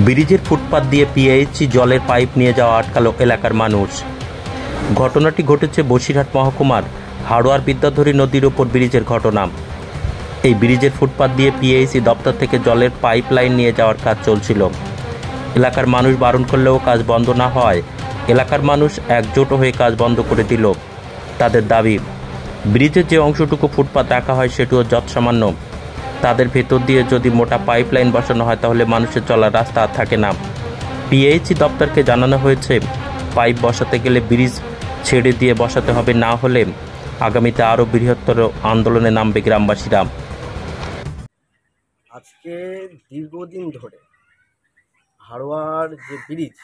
ব্রিজের ফুটপাত দিয়ে পিএইচই জলের পাইপ নিয়ে যাওয়া আটকালো এলাকার মানুষ। ঘটনাটি ঘটেছে বসিরহাট মহকুমার হাড়োয়ার বিদ্যাধরী নদীর ওপর ব্রিজের ঘটনা। এই ব্রিজের ফুটপাত দিয়ে পিএইচই দপ্তর থেকে জলের পাইপ লাইন নিয়ে যাওয়ার কাজ চলছিল। এলাকার মানুষ বারণ করলেও কাজ বন্ধ না হয় এলাকার মানুষ একজোট হয়ে কাজ বন্ধ করে দিল। তাদের দাবি, ব্রিজের যে অংশটুকু ফুটপাত রাখা হয় সেটিও যৎসামান্য। তাদের ভেতর দিয়ে যদি মোটা পাইপ লাইন বসানো হয় তাহলে মানুষের চলার রাস্তা আর থাকে না। পিএইচই দপ্তরকে জানানো হয়েছে, পাইপ বসাতে গেলে ব্রিজ ছেড়ে দিয়ে বসাতে হবে, না হলে আগামীতে আরও বৃহত্তর আন্দোলনে নামবে গ্রামবাসীরা। আজকে দীর্ঘদিন ধরে হাড়োয়ার যে ব্রিজ,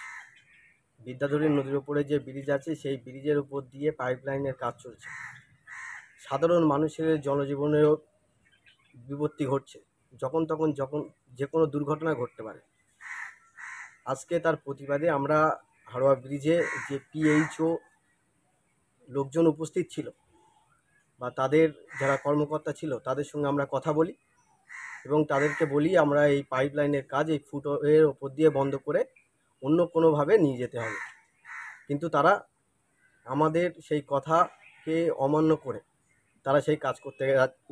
বিদ্যাধরী নদীর উপরে যে ব্রিজ আছে, সেই ব্রিজের উপর দিয়ে পাইপলাইনের কাজ চলছে। সাধারণ মানুষের জনজীবনেও বিপত্তি ঘটছে, যখন যে কোনো দুর্ঘটনা ঘটতে পারে। আজকে তার প্রতিবাদে আমরা হাড়োয়া ব্রিজে যে পিএইচও লোকজন উপস্থিত ছিল বা তাদের যারা কর্মকর্তা ছিল তাদের সঙ্গে আমরা কথা বলি এবং তাদেরকে বলি আমরা এই পাইপলাইনের কাজ এই ফুটের ওপর দিয়ে বন্ধ করে অন্য কোনোভাবে নিয়ে যেতে হবে। কিন্তু তারা আমাদের সেই কথাকে অমান্য করে তারা সেই কাজ করতে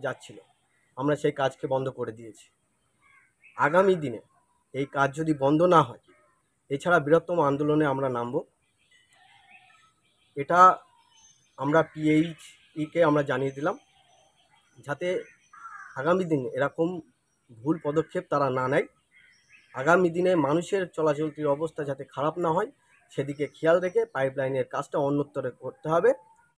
যাচ্ছিল। আমরা সেই কাজকে বন্ধ করে দিয়েছি। আগামী দিনে এই কাজ যদি বন্ধ না হয়, এছাড়া বৃহত্তম আন্দোলনে আমরা নামব। এটা আমরা পিএইচইকে আমরা জানিয়ে দিলাম, যাতে আগামী দিনে এরকম ভুল পদক্ষেপ তারা না নেয়। আগামী দিনে মানুষের চলাচলতির অবস্থা যাতে খারাপ না হয় সেদিকে খেয়াল রেখে পাইপলাইনের কাজটা অন্যত্তরে করতে হবে।